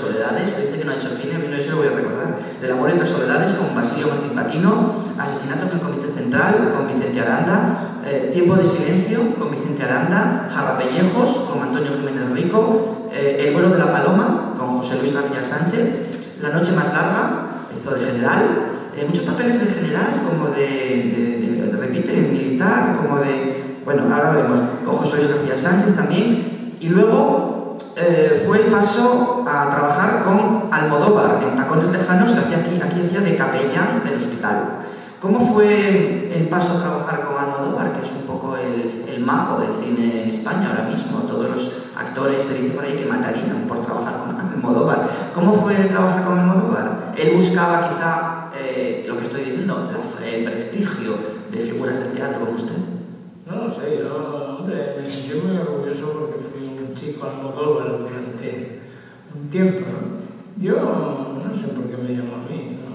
soledades, usted dice que no ha hecho cine, a mí no se lo voy a recordar. Del amor y otras soledades con Basilio Martín Patino, Asesinato en el Comité Central con Vicente Aranda, Tiempo de silencio con Vicente Aranda, Jarrapellejos con Antonio Jiménez Rico, El vuelo de la paloma con José Luis García Sánchez, La noche más larga, hizo de general, muchos papeles de general, como repite, militar, como de... Bueno, ahora vemos, con José Luis García Sánchez también, y luego fue el paso a trabajar con Almodóvar en Tacones lejanos, que aquí hacía de capellán del hospital. ¿Cómo fue el paso a trabajar con Almodóvar, que es un poco el mago del cine en España ahora mismo? Todos los actores se dice por ahí que matarían por trabajar con Almodóvar. ¿Cómo fue el trabajar con Almodóvar? Él buscaba quizá, lo que estoy diciendo, el prestigio de figuras del teatro como usted. No lo sé, yo, hombre, me sentí muy orgulloso porque fui un chico Almodóvar durante un tiempo, ¿no? Yo no sé por qué me llamó a mí, ¿no?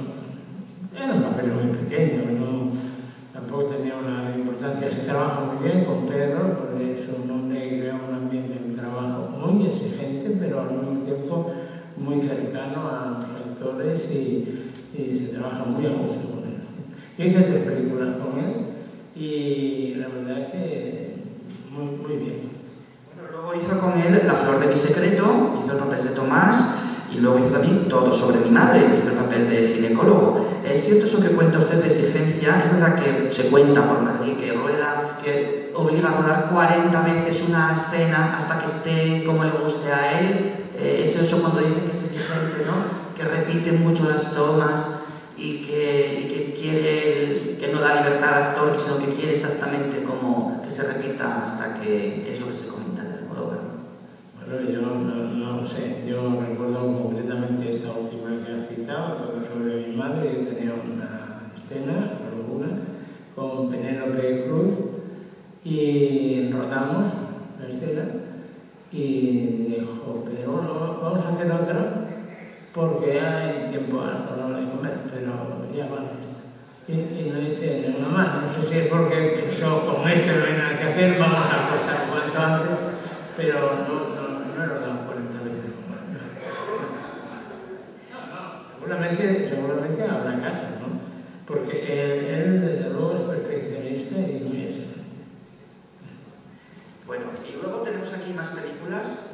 Era un papel muy pequeño, ¿no? Tampoco tenía una importancia. Se trabaja muy bien con Pedro, porque es un hombre que crea un ambiente de trabajo muy exigente, pero al mismo tiempo muy cercano a los actores y se trabaja muy a gusto con él. Yo hice 3 películas con él y la verdad es que muy bien. Bueno, luego hizo con él La flor de mi secreto, hizo el papel de Tomás, y luego hizo también Todo sobre mi madre, hizo el papel de ginecólogo. ¿Es cierto eso que cuenta usted de exigencia? Es verdad que se cuenta por Madrid que obliga a rodar 40 veces una escena hasta que esté como le guste a él. Es eso cuando dice que es exigente, ¿no? Que repite mucho las tomas y que quiere, que no da libertad al actor, sino que quiere exactamente como que se repita hasta que es lo que se comenta de Almodóvar. Bueno, yo no lo sé, yo recuerdo concretamente esta última que has citado, Todo sobre mi madre. Yo tenía una escena, solo una, con Penélope Cruz y rodamos la escena y dijo, pero bueno, vamos a hacer otra porque hay tiempo hasta la hora de comer, pero ya vale esto. Y no dice ninguna más, no sé si es porque pensó, con este no hay nada que hacer, vamos a cortar cuanto antes, pero no he rodado 40 veces como él. Seguramente habrá casos, ¿no? Porque él desde luego es perfeccionista y muy exigente. Bueno, y luego tenemos aquí más películas,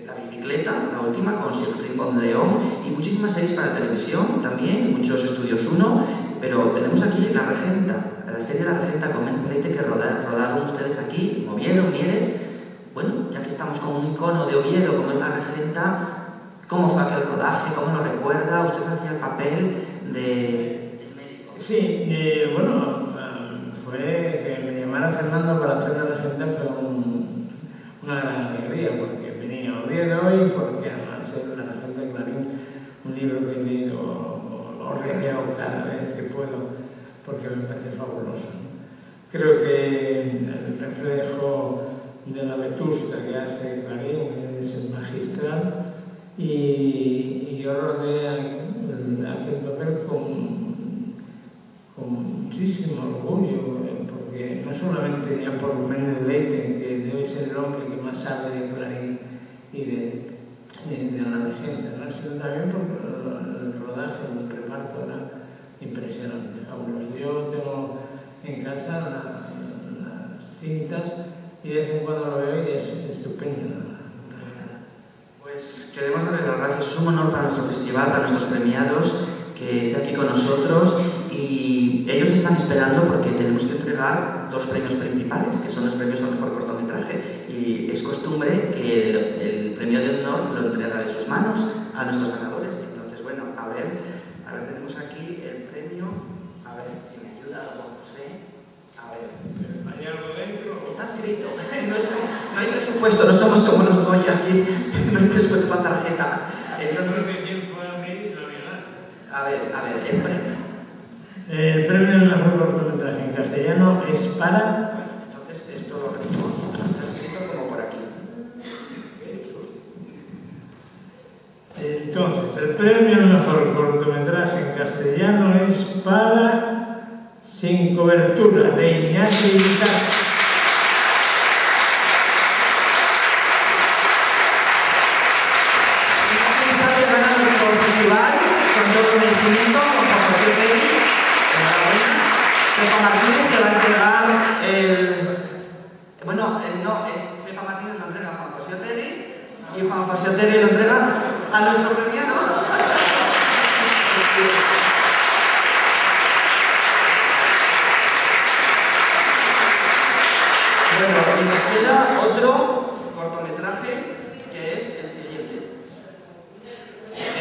La bicicleta, la última, con Siegfried von León, y muchísimas series para televisión también, muchos Estudios 1, pero tenemos aquí La Regenta, la serie La Regenta con Menéndez Leite que rodaron ustedes aquí, en Oviedo, Mieres. Bueno, ya que estamos con un icono de Oviedo como es La Regenta, ¿cómo fue aquel rodaje? ¿Cómo lo recuerda? ¿Usted hacía el papel de médico? Sí, bueno, fue que me llamara Fernando para hacer La Regenta fue una gran alegría, porque venía a Oviedo y porque además La Regenta de Clarín, un libro que he leído o releo cada vez que puedo, porque me parece fabuloso. Creo que el reflejo de la vetusta que hace Clarín es magistral y yo rodé aquel papel con muchísimo orgullo, porque no solamente ya por Menéndez Leite, que debe ser el hombre que más sabe de Clarín y de La Regenta, ¿no? Sino también por el rodaje, el reparto era impresionante, fabuloso. Yo tengo en casa las cintas y de vez en cuando lo veo y es estupendo. Pues queremos darle las gracias. Es un honor para nuestro festival, para nuestros premiados, que esté aquí con nosotros, y ellos están esperando porque tenemos que entregar 2 premios principales, que son los premios al mejor cortometraje, y es costumbre que el premio de honor lo entrega de sus manos a nuestros ganadores. Entonces, bueno, a ver, tenemos aquí el premio, a ver si me ayuda don José, a ver. ¿Hay algo dentro? Está escrito, no hay presupuesto, no somos como los Goya aquí, no hay presupuesto para tarjeta. Entonces, a ver, el premio. El premio al mejor cortometraje en castellano es para... Entonces, esto lo tenemos, está escrito como por aquí. Entonces, el premio al mejor cortometraje en castellano es para Sin cobertura, de Iñaki Izar. reconocimiento con Juan José Otegi. Enhorabuena. Pepa Martínez te va a entregar el... Bueno, no, es Pepa Martínez lo entrega a Juan José Otegi y Juan José Otegi lo entrega a nuestro premiado. Bueno, y nos queda otro cortometraje que es el siguiente.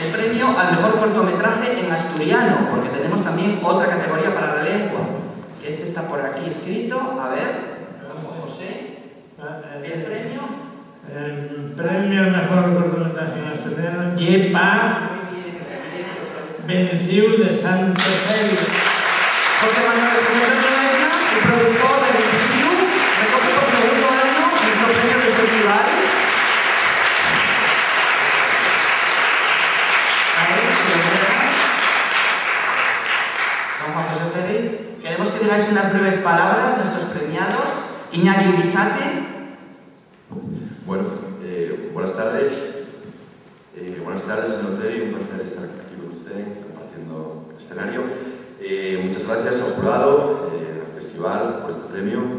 El premio al mejor cortometraje en asturiano, porque tenemos también otra categoría para la lengua. Este está por aquí escrito. A ver, José. El premio. El premio al mejor cortometraje en asturiano lleva Venciu de Santo Félix. José Manuel Medina, el productor de Venciu, recoge por segundo año nuestro premio del festival. A ver, don Juan José Otegi, queremos que digáis unas breves palabras, nuestros premiados. Iñaki Bisate. Bueno, buenas tardes. Buenas tardes, señor Otegi, un placer estar aquí con usted, compartiendo el escenario. Muchas gracias al jurado, al festival, por este premio.